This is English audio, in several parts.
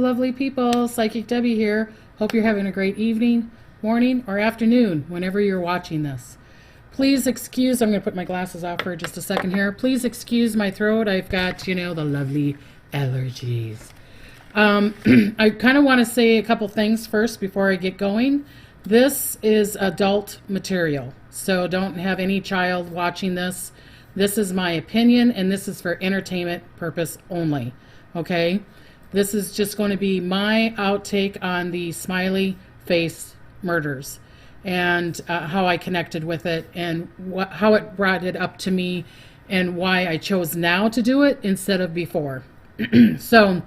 lovely people. Psychic Debbie here. Hope you're having a great evening, morning, or afternoon whenever you're watching this. Please excuse, I'm going to put my glasses off for just a second here. Please excuse my throat. I've got, the lovely allergies. I kind of want to say a couple things first before I get going. This is adult material, so don't have any child watching this. This is my opinion, and this is for entertainment purpose only, okay? This is just going to be my outtake on the Smiley face murders and how I connected with it and how it brought it up to me and why I chose now to do it instead of before. So,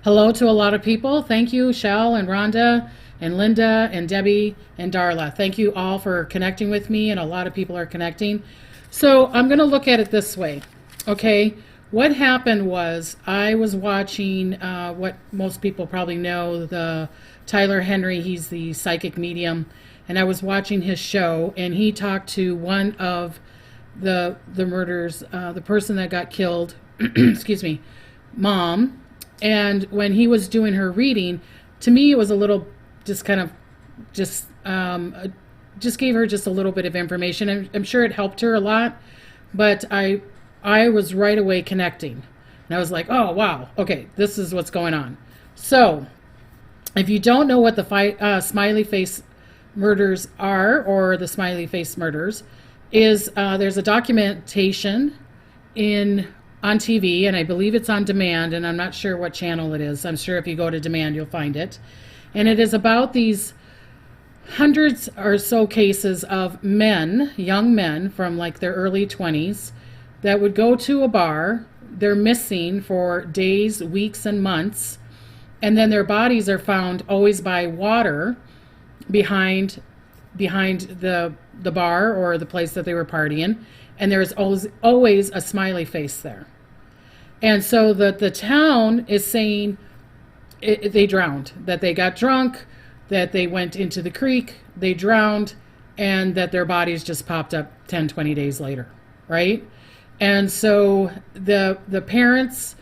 hello to a lot of people. Thank you, Shell and Rhonda and Linda and Debbie and Darla. Thank you all for connecting with me, and a lot of people are connecting. So I'm going to look at it this way, okay? What happened was I was watching what most people probably know, the Tyler Henry. He's the psychic medium, and I was watching his show, and he talked to one of the murders, the person that got killed, excuse me, mom. And when he was doing her reading, to me it was a little just gave her just a little bit of information. I'm sure it helped her a lot, but I was right away connecting. And I was like, oh, wow, okay, this is what's going on. So if you don't know what the Smiley face murders are, or the Smiley face murders, is there's a documentation on TV, and I believe it's on demand, and I'm not sure what channel it is. I'm sure if you go to demand, you'll find it. And it is about these hundreds or so cases of men, young men from like their early 20s, that would go to a bar. They're missing for days, weeks, and months, and then their bodies are found always by water behind the bar or the place that they were partying, and there's always a smiley face there. And so the town is saying they drowned, that they got drunk, that they went into the creek, they drowned, and that their bodies just popped up 10, 20 days later, right? And so the parents,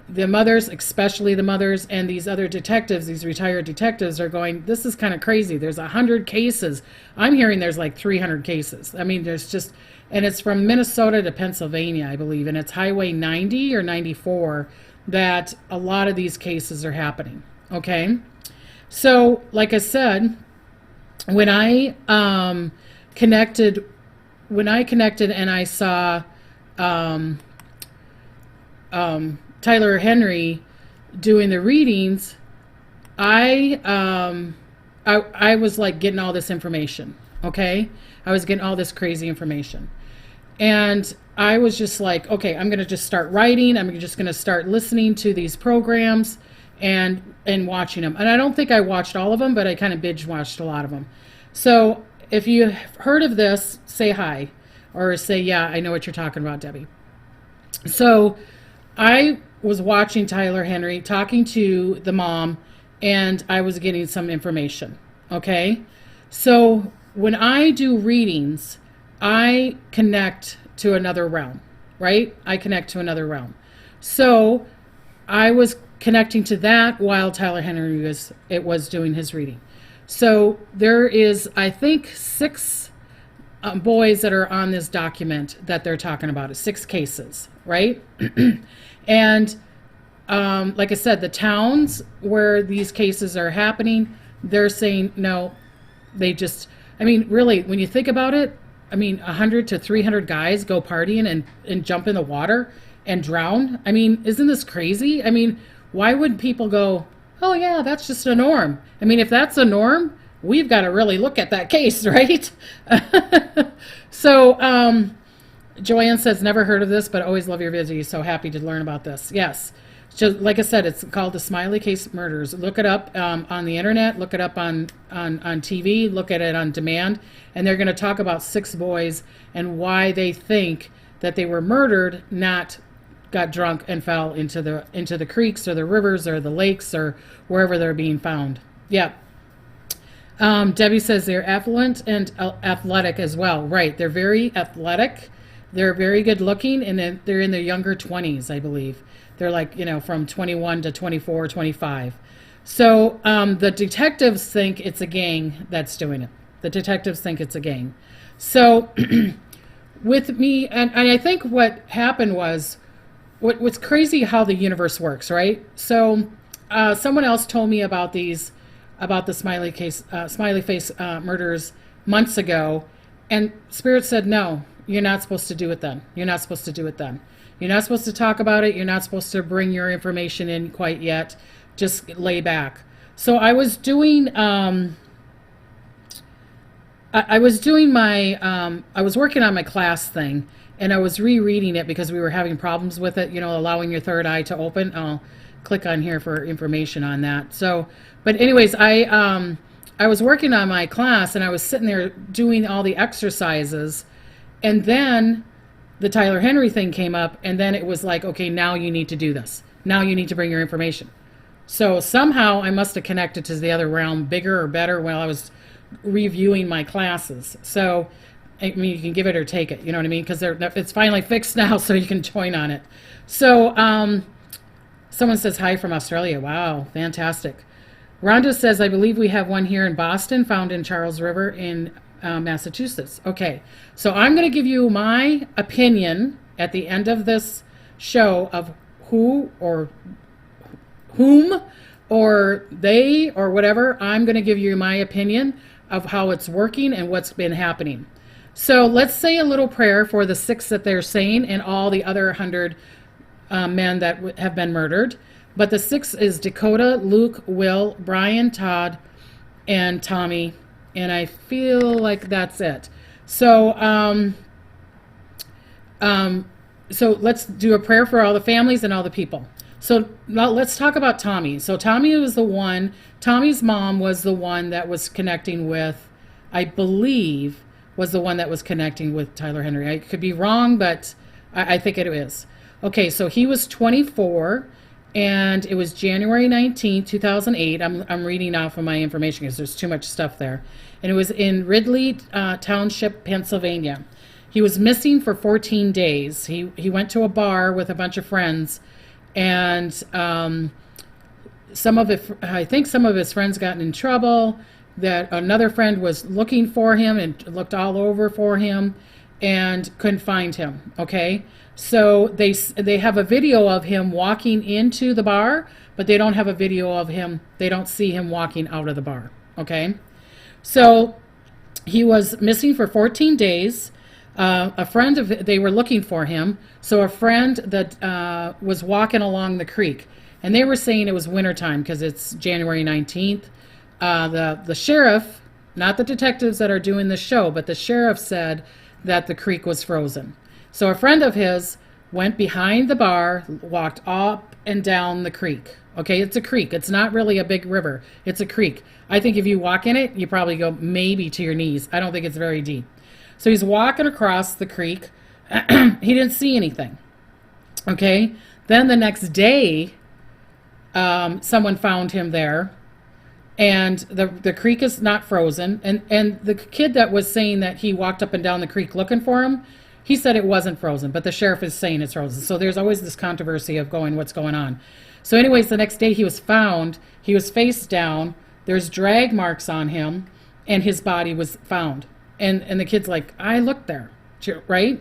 the mothers, especially the mothers, and these other detectives, these retired detectives, are going, this is kind of crazy. There's 100 cases. I'm hearing there's like 300 cases. I mean, there's just, and it's from Minnesota to Pennsylvania, I believe, and it's Highway 90 or 94 that a lot of these cases are happening, okay? So, like I said, when I connected and I saw Tyler Henry doing the readings, I was like getting all this information, okay? I was getting all this crazy information. And I was just like, okay, I'm going to just start writing. I'm just going to start listening to these programs and watching them. And I don't think I watched all of them, but I kind of binge watched a lot of them. So if you've heard of this, say hi, or say, yeah, I know what you're talking about, Debbie. So I was watching Tyler Henry talking to the mom, and I was getting some information, okay? So when I do readings, I connect to another realm, right? I connect to another realm. So I was connecting to that while Tyler Henry was doing his reading. So there is, I think, 6 boys that are on this document that they're talking about. 6 cases, right? And like I said, the towns where these cases are happening, they're saying no. They just, I mean, really, when you think about it, I mean, 100 to 300 guys go partying and jump in the water and drown. I mean, isn't this crazy? I mean, why would people go, oh yeah, that's just a norm? I mean, if that's a norm, we've got to really look at that case, right? So, Joanne says, never heard of this, but always love your videos. So happy to learn about this. Yes. So, like I said, it's called the Smiley Case Murders. Look it up on the internet. Look it up on TV. Look at it on demand. And they're going to talk about 6 boys and why they think that they were murdered, not got drunk and fell into the creeks or the rivers or the lakes or wherever they're being found. Yeah. Debbie says they're affluent and athletic as well. Right. They're very athletic. They're very good looking, and they're in their younger 20s, I believe. They're like, from 21 to 24, 25. So the detectives think it's a gang that's doing it. The detectives think it's a gang. So with me, and I think what happened was, what's crazy how the universe works, right? So someone else told me about the Smiley face murders months ago, and Spirit said, no, you're not supposed to do it then. You're not supposed to do it then. You're not supposed to talk about it. You're not supposed to bring your information in quite yet. Just lay back. So I was doing I was working on my class thing, and I was rereading it because we were having problems with it, allowing your third eye to open. I'll click on here for information on that. So, but anyways, I was working on my class, and I was sitting there doing all the exercises, and then the Tyler Henry thing came up, and then it was like, okay, now you need to do this. Now you need to bring your information. So somehow I must have connected to the other realm bigger or better while I was reviewing my classes. So, I mean, you can give it or take it, you know what I mean? Because it's finally fixed now, so you can join on it. So, someone says hi from Australia. Wow, fantastic. Rhonda says, I believe we have one here in Boston, found in Charles River in Massachusetts. Okay, so I'm going to give you my opinion at the end of this show of who or whom or they or whatever. I'm going to give you my opinion of how it's working and what's been happening. So let's say a little prayer for the 6 that they're saying and all the other 100 men that have been murdered. But the 6 is Dakota, Luke, Will, Brian, Todd, and Tommy. And I feel like that's it. So, so let's do a prayer for all the families and all the people. So now let's talk about Tommy. So Tommy's mom was the one that was connecting with, I believe, was the one that was connecting with Tyler Henry. I could be wrong, but I think it is. Okay, so he was 24, and it was January 19, 2008. I'm reading off of my information because there's too much stuff there. And it was in Ridley Township, Pennsylvania. He was missing for 14 days. He went to a bar with a bunch of friends, and I think some of his friends got in trouble. That another friend was looking for him and looked all over for him and couldn't find him. Okay, so they have a video of him walking into the bar, but they don't have a video of him. They don't see him walking out of the bar. Okay, so he was missing for 14 days. They were looking for him. So a friend that was walking along the creek, and they were saying it was wintertime because it's January 19th. The sheriff, not the detectives that are doing the show, but the sheriff said that the creek was frozen. So a friend of his went behind the bar, walked up and down the creek. Okay, it's a creek. It's not really a big river. It's a creek. I think if you walk in it, you probably go maybe to your knees. I don't think it's very deep. So he's walking across the creek. He didn't see anything. Okay, then the next day, someone found him there. And the creek is not frozen. And the kid that was saying that he walked up and down the creek looking for him, he said it wasn't frozen, but the sheriff is saying it's frozen. So there's always this controversy of what's going on. So anyways, the next day he was found. He was face down. There's drag marks on him, and his body was found. And the kid's like, I looked there, right?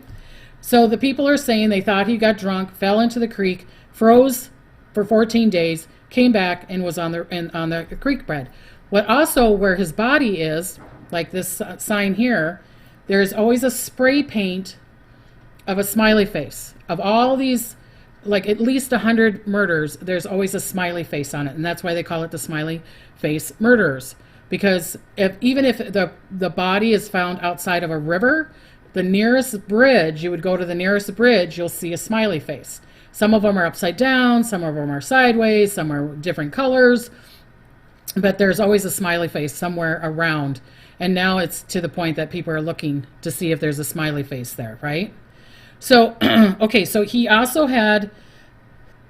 So the people are saying they thought he got drunk, fell into the creek, froze for 14 days, came back and was on the creek bed. What also where his body is, like this sign here, there's always a spray paint of a smiley face. Of all these, like at least 100 murders, there's always a smiley face on it, and that's why they call it the smiley face murderers. Because even if the body is found outside of a river, the nearest bridge, you would go to the nearest bridge, you'll see a smiley face. Some of them are upside down, some of them are sideways, some are different colors, but there's always a smiley face somewhere around. And now it's to the point that people are looking to see if there's a smiley face there, right? So, okay, so he also had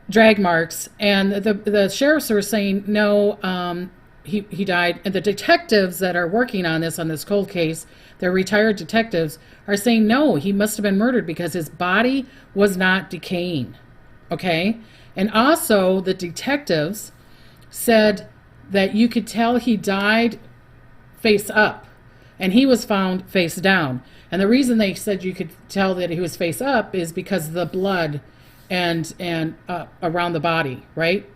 drag marks, and the sheriffs were saying, no, he died. And the detectives that are working on this cold case, they're retired detectives, are saying, no, he must have been murdered because his body was not decaying. Okay, And also, the detectives said that you could tell he died face up, and he was found face down. And the reason they said you could tell that he was face up is because of the blood and around the body, right?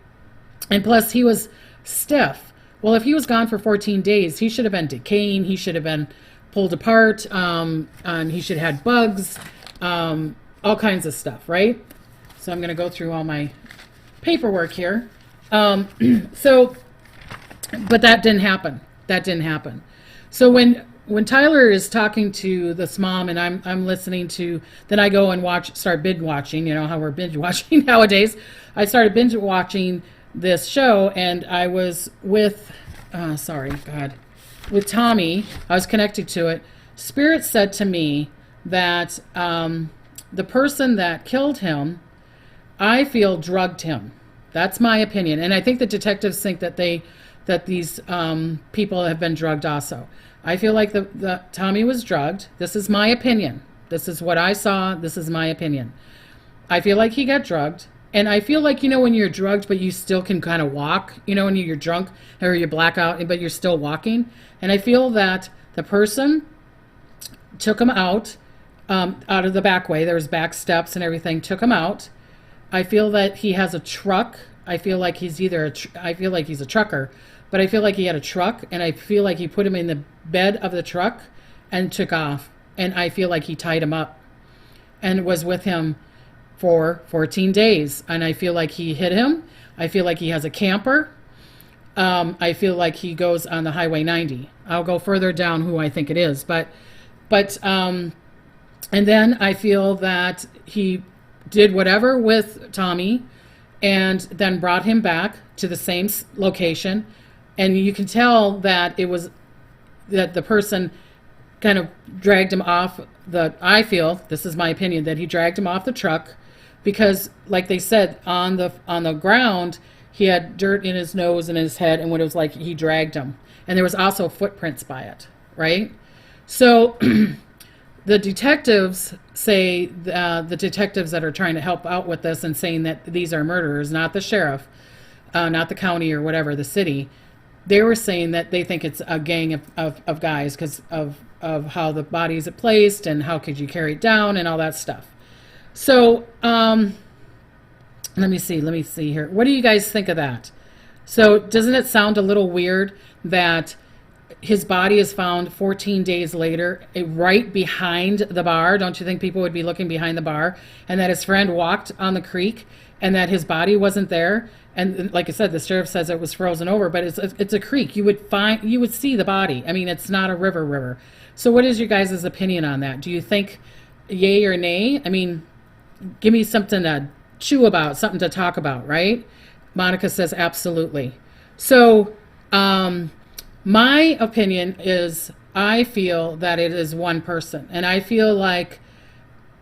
And plus, he was stiff. Well, if he was gone for 14 days, he should have been decaying. He should have been pulled apart, and he should have had bugs, all kinds of stuff, right? So I'm going to go through all my paperwork here. But that didn't happen. That didn't happen. So when Tyler is talking to this mom, and I'm listening to, then I go and start binge watching. You know how we're binge watching nowadays. I started binge watching this show, and I was with Tommy. I was connected to it. Spirit said to me that the person that killed him, I feel, drugged him. That's my opinion, and I think the detectives think that these people have been drugged also. I feel like the Tommy was drugged. This is my opinion. This is what I saw. This is my opinion. I feel like he got drugged. And I feel like, when you're drugged, but you still can kind of walk, when you're drunk or you black out, but you're still walking. And I feel that the person took him out of the back way. There was back steps and everything, took him out. I feel that he has a truck. I feel like he's I feel like he's a trucker, but I feel like he had a truck, and I feel like he put him in the bed of the truck and took off. And I feel like he tied him up and was with him for 14 days. And I feel like he hit him. I feel like he has a camper. I feel like he goes on the Highway 90. I'll go further down who I think it is. And then I feel that he did whatever with Tommy and then brought him back to the same location. And you can tell that that the person kind of dragged him off I feel, this is my opinion, that he dragged him off the truck because, like they said, on the ground, he had dirt in his nose and his head, and what it was like, he dragged him. And there was also footprints by it, right? So the detectives say, the detectives that are trying to help out with this and saying that these are murderers, not the sheriff, not the county or whatever, the city, they were saying that they think it's a gang of guys because of how the bodies are placed and how could you carry it down and all that stuff. So let me see here. What do you guys think of that? So doesn't it sound a little weird that his body is found 14 days later right behind the bar? Don't you think people would be looking behind the bar? And that his friend walked on the creek and that his body wasn't there? And like I said, the sheriff says it was frozen over, but it's a creek. You would see the body. I mean, it's not a river. So what is your guys' opinion on that? Do you think yay or nay? I mean, give me something to chew about, something to talk about, right? Monica says absolutely. So my opinion is I feel that it is one person. And I feel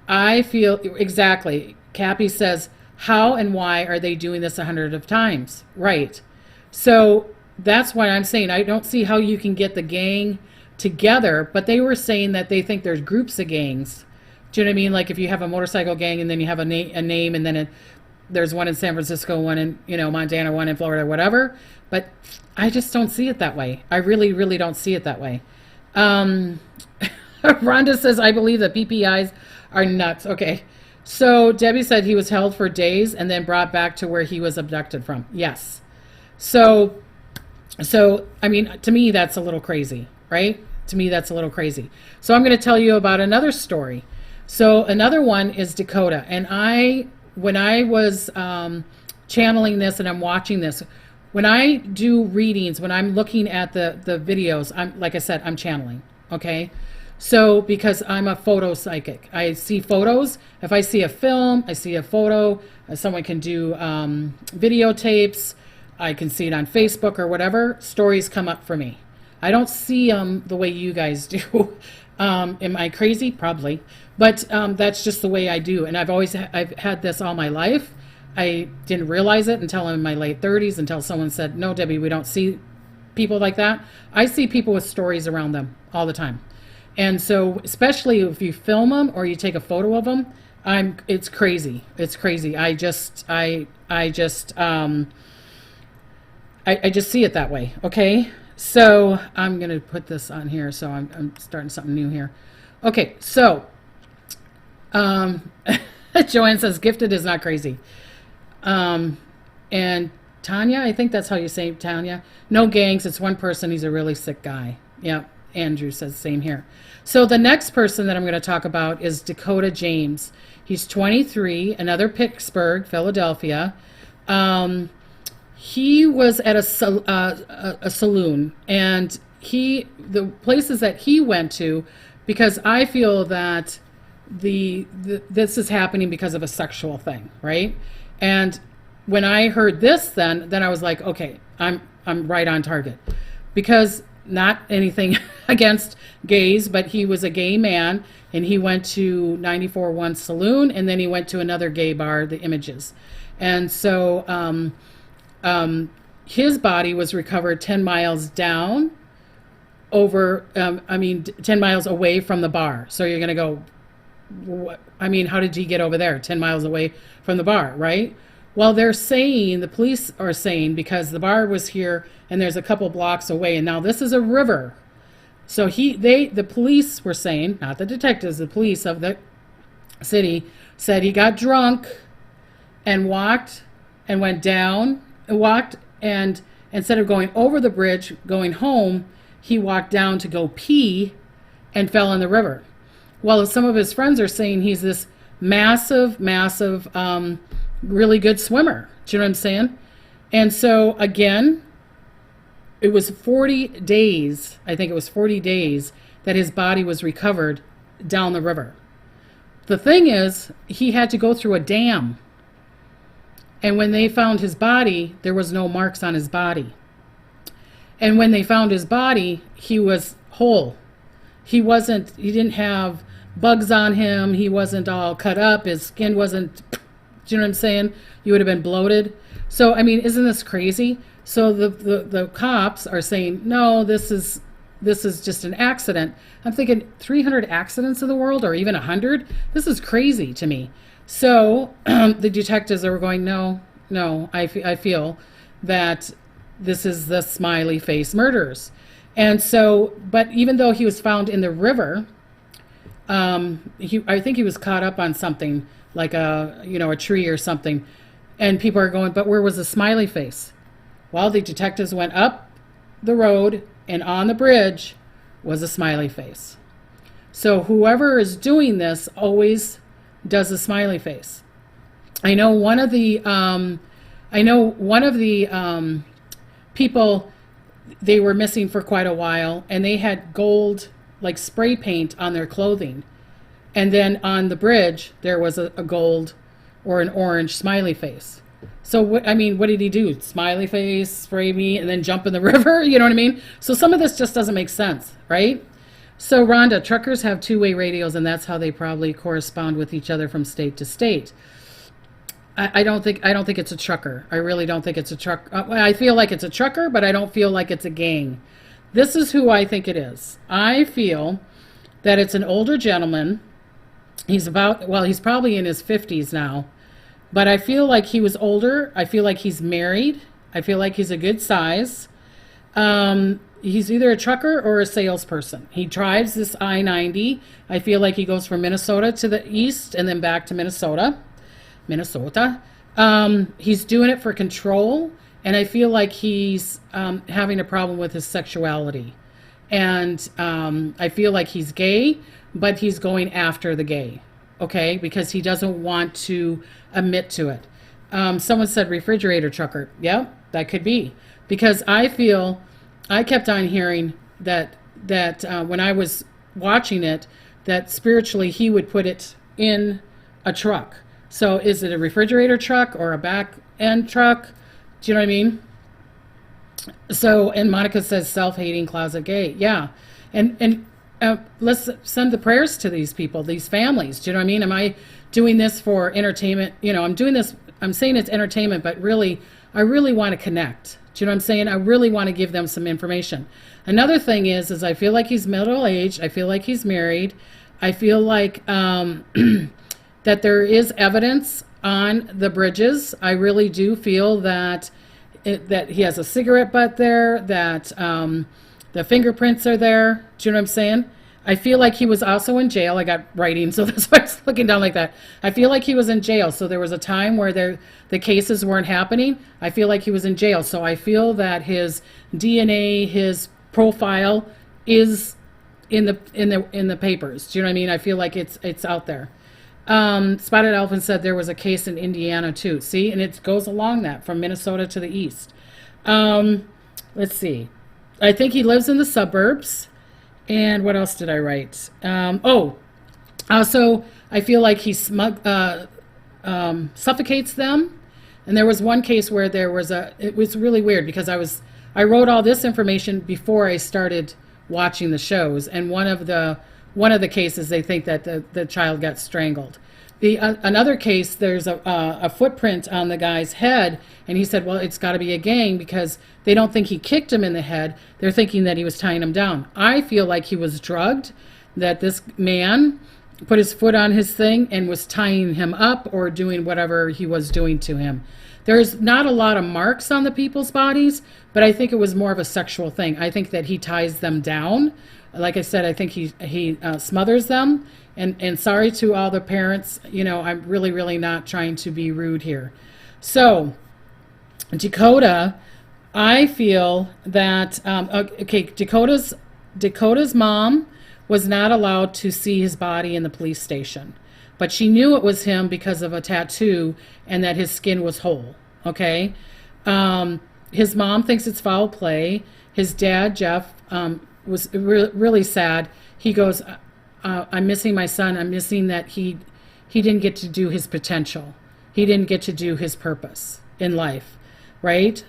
exactly. Cappy says, how and why are they doing this 100 of times? Right. So that's what I'm saying. I don't see how you can get the gang together, but they were saying that they think there's groups of gangs. Do you know what I mean? Like if you have a motorcycle gang and then you have a name and then there's one in San Francisco, one in Montana, one in Florida, whatever. But I just don't see it that way. I really, really don't see it that way. Rhonda says, I believe that PPIs are nuts. Okay. So Debbie said he was held for days and then brought back to where he was abducted from. Yes. So I mean, to me, that's a little crazy, right? To me, that's a little crazy. So I'm going to tell you about another story. So another one is Dakota. And when I was channeling this and I'm watching this, when I do readings, when I'm looking at the videos, like I said, I'm channeling, okay? So because I'm a photo psychic, I see photos. If I see a film, I see a photo. Someone can do videotapes. I can see it on Facebook or whatever. Stories come up for me. I don't see them the way you guys do. Am I crazy? Probably. But that's just the way I do. And I've had this all my life. I didn't realize it until I'm in my late 30s, until someone said, no, Debbie, we don't see people like that. I see people with stories around them all the time. And so, especially if you film them or you take a photo of them, it's crazy. It's crazy. I I just I just see it that way. Okay, so I'm gonna put this on here. So I'm starting something new here. Okay, so Joanne says gifted is not crazy. And Tanya, I think that's how you say Tanya. No gangs, it's one person. He's a really sick guy. Yeah, Andrew says same here. So the next person that I'm going to talk about is Dakota James. He's 23, another Pittsburgh, Philadelphia. He was at a saloon, and the places that he went to, because I feel that this is happening because of a sexual thing, right? And when I heard this, then I was like, okay, I'm right on target, because not anything against gays, but he was a gay man, and he went to 94-1 Saloon, and then he went to another gay bar, the Images, and so his body was recovered 10 miles down, 10 miles away from the bar. So you're gonna go, how did he get over there 10 miles away from the bar, right? Well, the police are saying, because the bar was here and there's a couple blocks away, and now this is a river. So the police were saying, not the detectives, the police of the city said he got drunk and walked and went down, and instead of going over the bridge, going home, he walked down to go pee and fell in the river. Well, some of his friends are saying he's this massive, really good swimmer. Do you know what I'm saying? And so, again, it was 40 days, I think it was 40 days, that his body was recovered down the river. The thing is, he had to go through a dam. And when they found his body, there was no marks on his body. And when they found his body, he was whole. He didn't have bugs on him. He wasn't all cut up. His skin wasn't, do you know what I'm saying? You would have been bloated. So, isn't this crazy? So the cops are saying, no, this is just an accident. I'm thinking 300 accidents in the world, or even 100? This is crazy to me. So the detectives are going, no, I feel that this is the Smiley face murders. And so, but even though he was found in the river, I think he was caught up on something like a tree or something. And people are going, but where was the Smiley face? Well, the detectives went up the road, and on the bridge was a Smiley face. So whoever is doing this always does a Smiley face. I know one of the people, they were missing for quite a while, and they had gold, like spray paint, on their clothing. And then on the bridge, there was a gold or an orange Smiley face. So what did he do? Smiley face, spray me, and then jump in the river? You know what I mean? So some of this just doesn't make sense, right? So Rhonda, truckers have two-way radios, and that's how they probably correspond with each other from state to state. I don't think it's a trucker. I really don't think it's a truck. I feel like it's a trucker, but I don't feel like it's a gang. This is who I think it is. I feel that it's an older gentleman. He's probably in his 50s now, but I feel like he was older. I feel like he's married. I feel like he's a good size. He's either a trucker or a salesperson. He drives this I-90. I feel like he goes from Minnesota to the east and then back to Minnesota. He's doing it for control, and I feel like he's having a problem with his sexuality. And I feel like he's gay, but he's going after the gay, okay, because he doesn't want to admit to it. Someone said refrigerator trucker. Yeah, that could be, because I kept on hearing that when I was watching it, that spiritually he would put it in a truck. So is it a refrigerator truck or a back end truck? Do you know what I mean? So, and Monica says self-hating closet gay. Yeah. And let's send the prayers to these people, these families. Do you know what I mean? Am I doing this for entertainment? I'm saying it's entertainment, but really, I really want to connect. Do you know what I'm saying? I really want to give them some information. Another thing is I feel like he's middle-aged. I feel like he's married. I feel like that there is evidence on the bridges. I really do feel that that he has a cigarette butt there, that the fingerprints are there. Do you know what I'm saying? I feel like he was also in jail. I got writing, so that's why I was looking down like that. I feel like he was in jail. So there was a time where the cases weren't happening. I feel like he was in jail. So I feel that his DNA, his profile is in the papers. Do you know what I mean? I feel like it's out there. Spotted Elephant said there was a case in Indiana too. See, and it goes along that from Minnesota to the east. Let's see. I think he lives in the suburbs. And what else did I write? Also, I feel like he suffocates them. And there was one case where it was really weird because I wrote all this information before I started watching the shows. And one of the cases, they think that the child got strangled. Another case, there's a footprint on the guy's head, and he said, well, it's got to be a gang because they don't think he kicked him in the head. They're thinking that he was tying him down. I feel like he was drugged, that this man put his foot on his thing and was tying him up or doing whatever he was doing to him. There's not a lot of marks on the people's bodies, but I think it was more of a sexual thing. I think that he ties them down. Like I said, I think he smothers them. And sorry to all the parents, I'm really, really not trying to be rude here. So, Dakota, I feel that, Dakota's mom was not allowed to see his body in the police station. But she knew it was him because of a tattoo and that his skin was whole, okay? His mom thinks it's foul play. His dad, Jeff, was really sad. He goes, I'm missing my son. I'm missing that he didn't get to do his potential. He didn't get to do his purpose in life, right?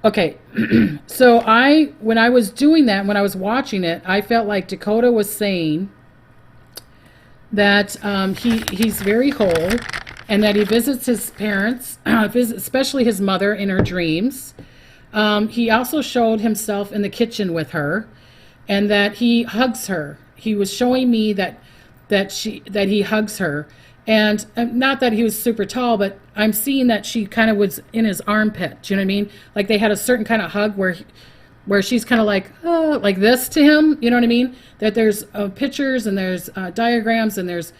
Okay, so when I was doing that, when I was watching it, I felt like Dakota was saying that he's very whole and that he visits his parents, especially his mother, in her dreams. He also showed himself in the kitchen with her, and that he hugs her. He was showing me that he hugs her, and not that he was super tall, but I'm seeing that she kind of was in his armpit. Do you know what I mean? Like they had a certain kind of hug where she's kind of like this to him. You know what I mean? That there's pictures and there's diagrams and there's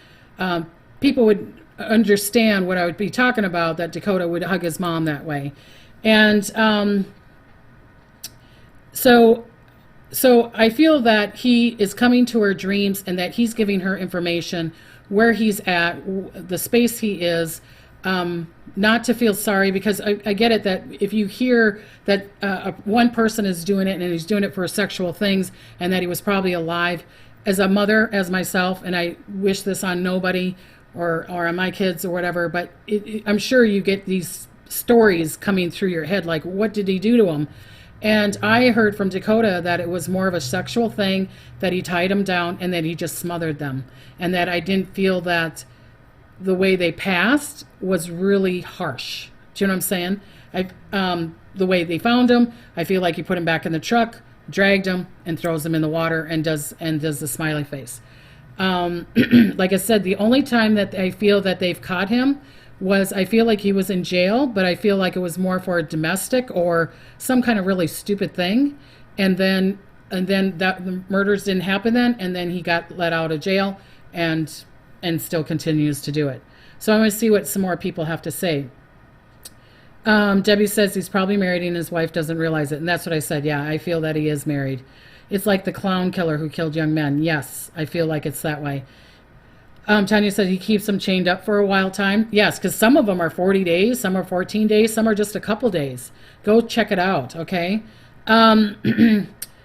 people would understand what I would be talking about. That Dakota would hug his mom that way, and So I feel that he is coming to her dreams and that he's giving her information, where he's at, the space he is, not to feel sorry, because I get it that if you hear that one person is doing it and he's doing it for sexual things and that he was probably alive, as a mother, as myself, and I wish this on nobody or on my kids or whatever, but I'm sure you get these stories coming through your head like, what did he do to him? And I heard from Dakota that it was more of a sexual thing, that he tied them down and that he just smothered them. And that I didn't feel that the way they passed was really harsh. Do you know what I'm saying? The way they found him, I feel like he put him back in the truck, dragged him, and throws him in the water and does the smiley face. Like I said, the only time that I feel that they've caught him was, I feel like he was in jail, but I feel like it was more for a domestic or some kind of really stupid thing. And then that the murders didn't happen then, and then he got let out of jail and still continues to do it. So I'm going to see what some more people have to say. Debbie says he's probably married and his wife doesn't realize it. And that's what I said. Yeah, I feel that he is married. It's like the clown killer who killed young men. Yes, I feel like it's that way. Tanya said he keeps them chained up for a while time. Yes, because some of them are 40 days, some are 14 days, some are just a couple days. Go check it out, okay?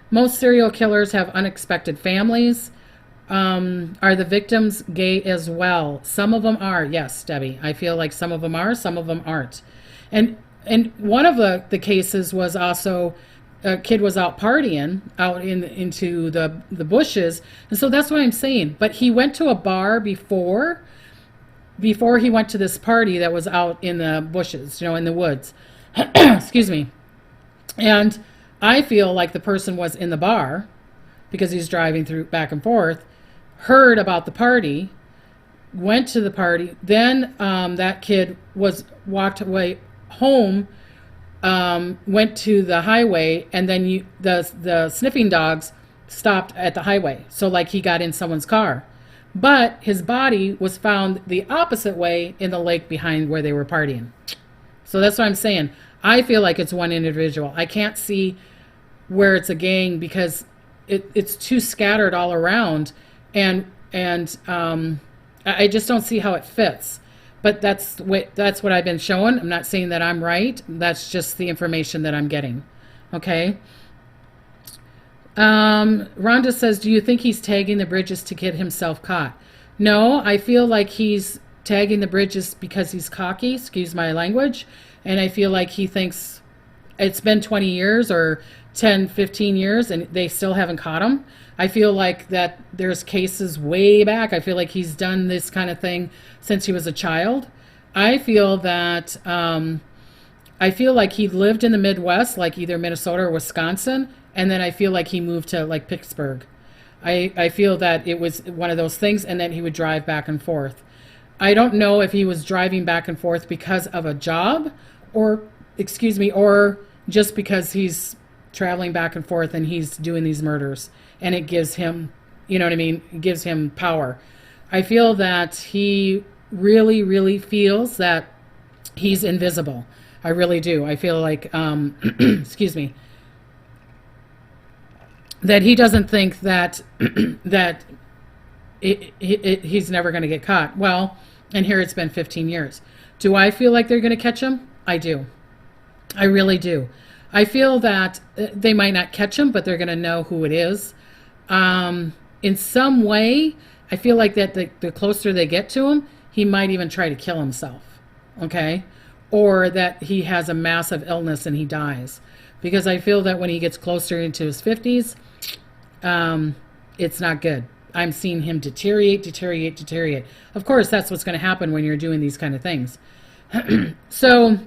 Most serial killers have unexpected families. Are the victims gay as well? Some of them are, yes, Debbie. I feel like some of them are, some of them aren't. And one of the cases was also a kid was out partying out into the bushes, and so that's what I'm saying. But he went to a bar before he went to this party that was out in the bushes, in the woods. Excuse me. And I feel like the person was in the bar because he's driving through back and forth, heard about the party, went to the party. Then that kid walked away home, went to the highway, and then the sniffing dogs stopped at the highway. So like he got in someone's car. But his body was found the opposite way in the lake behind where they were partying. So that's what I'm saying. I feel like it's one individual. I can't see where it's a gang because it's too scattered all around, and I just don't see how it fits. But that's what I've been shown. I'm not saying that I'm right. That's just the information that I'm getting. Okay. Rhonda says, do you think he's tagging the bridges to get himself caught? No, I feel like he's tagging the bridges because he's cocky, excuse my language, and I feel like he thinks it's been 20 years or 10, 15 years and they still haven't caught him. I feel like that there's cases way back. I feel like he's done this kind of thing since he was a child. I feel that he lived in the Midwest, like either Minnesota or Wisconsin, and then I feel like he moved to like Pittsburgh. I feel that it was one of those things, and then he would drive back and forth. I don't know if he was driving back and forth because of a job or just because he's traveling back and forth and he's doing these murders and it gives him, you know what I mean? It gives him power. I feel that he really, really feels that he's invisible. I really do. I feel like, excuse me, that he doesn't think that he's never going to get caught. Well, and here it's been 15 years. Do I feel like they're going to catch him? I do. I really do. I feel that they might not catch him, but they're going to know who it is. In some way, I feel like that the closer they get to him, he might even try to kill himself. Okay? Or that he has a massive illness and he dies. Because I feel that when he gets closer into his 50s, it's not good. I'm seeing him deteriorate. Of course, that's what's going to happen when you're doing these kind of things. So,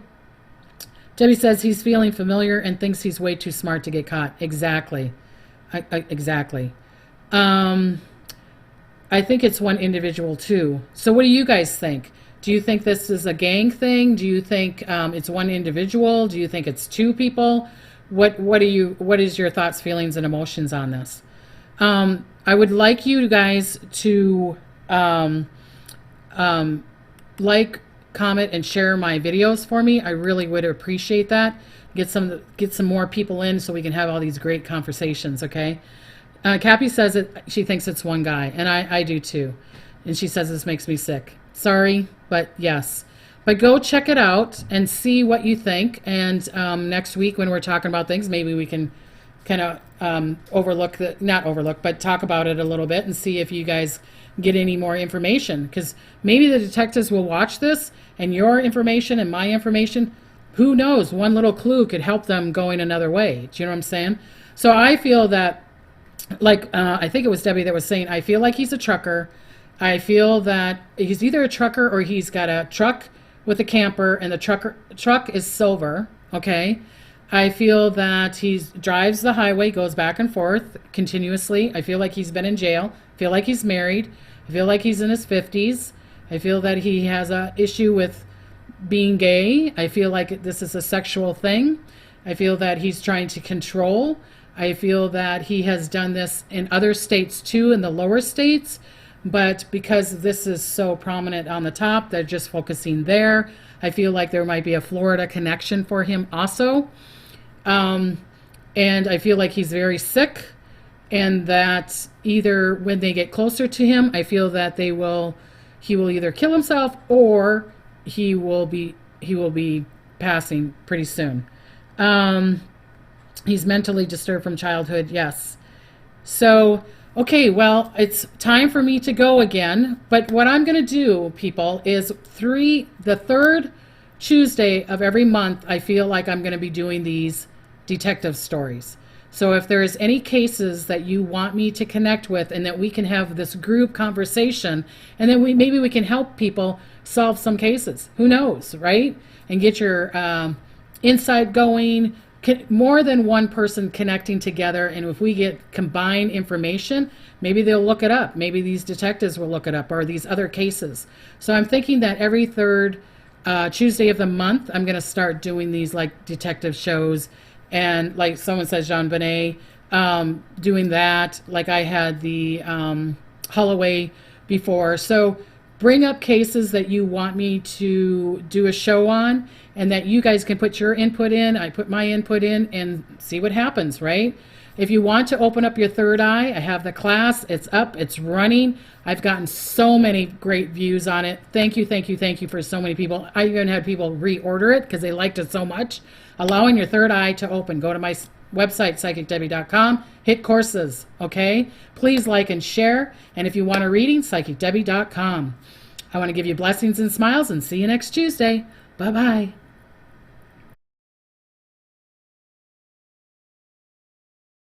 Debbie says he's feeling familiar and thinks he's way too smart to get caught. Exactly. Exactly. I think it's one individual too. So what do you guys think? Do you think this is a gang thing? Do you think it's one individual? Do you think it's two people? What is your thoughts, feelings, and emotions on this? I would like you guys to like, comment, and share my videos for me. I really would appreciate that. Get some more people in so we can have all these great conversations, okay? Cappy says she thinks it's one guy, and I do too. And she says this makes me sick. Sorry, but yes. But go check it out and see what you think. And next week when we're talking about things, maybe we can kind of but talk about it a little bit and see if you guys get any more information. Because maybe the detectives will watch this and your information and my information, who knows, one little clue could help them going another way. Do you know what I'm saying? So I feel that, like, I think it was Debbie that was saying, I feel like he's a trucker. I feel that he's either a trucker or he's got a truck with a camper, and the truck is silver, okay? I feel that he drives the highway, goes back and forth continuously. I feel like he's been in jail. I feel like he's married. I feel like he's in his 50s. I feel that he has an issue with being gay. I feel like this is a sexual thing. I feel that he's trying to control. I feel that he has done this in other states too, in the lower states. But because this is so prominent on the top, they're just focusing there. I feel like there might be a Florida connection for him also. And I feel like he's very sick, and that either when they get closer to him, I feel that he will either kill himself or he will be passing pretty soon. He's mentally disturbed from childhood, yes. So, okay, well, it's time for me to go again. But what I'm going to do, people, is the third Tuesday of every month, I feel like I'm going to be doing these detective stories. So if there's any cases that you want me to connect with and that we can have this group conversation, and then maybe we can help people solve some cases. Who knows, right? And get your inside going, more than one person connecting together, and if we get combined information, maybe they'll look it up. Maybe these detectives will look it up, or these other cases. So I'm thinking that every third Tuesday of the month, I'm going to start doing these like detective shows, and like someone says, Jean Benet, doing that. Like I had the Holloway before. So bring up cases that you want me to do a show on, and that you guys can put your input in, I put my input in, and see what happens, right? If you want to open up your third eye, I have the class. It's up, it's running. I've gotten so many great views on it. Thank you, thank you, thank you for so many people. I even had people reorder it because they liked it so much. Allowing your third eye to open. Go to my website, psychicdebbie.com, hit courses, okay? Please like and share. And if you want a reading, psychicdebbie.com. I want to give you blessings and smiles, and see you next Tuesday. Bye-bye.